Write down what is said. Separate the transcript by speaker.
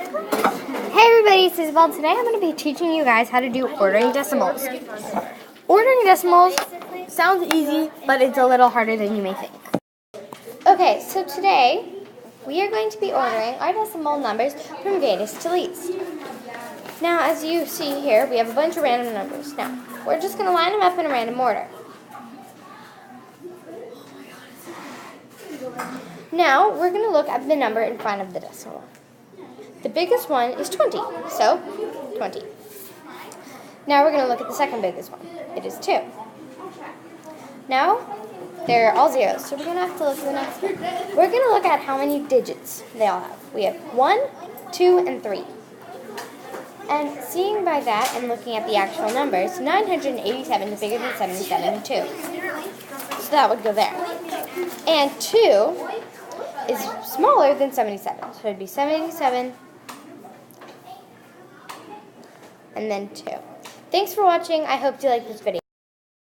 Speaker 1: Hey everybody, it's Isabel. Today I'm going to be teaching you guys how to do ordering decimals. Ordering decimals sounds easy, but it's a little harder than you may think. Okay, so today we are going to be ordering our decimal numbers from greatest to least. Now, as you see here, we have a bunch of random numbers. Now, we're just going to line them up in a random order. Now, we're going to look at the number in front of the decimal. The biggest one is 20, so 20. Now we're going to look at the second biggest one. It is 2. Now, they're all zeros, so we're going to have to look at the next one. We're going to look at how many digits they all have. We have 1, 2, and 3. And seeing by that and looking at the actual numbers, 987 is bigger than 77 and 2. So that would go there. And 2 is smaller than 77, so it would be 77 and then 2. Thanks for watching. I hope you like this video.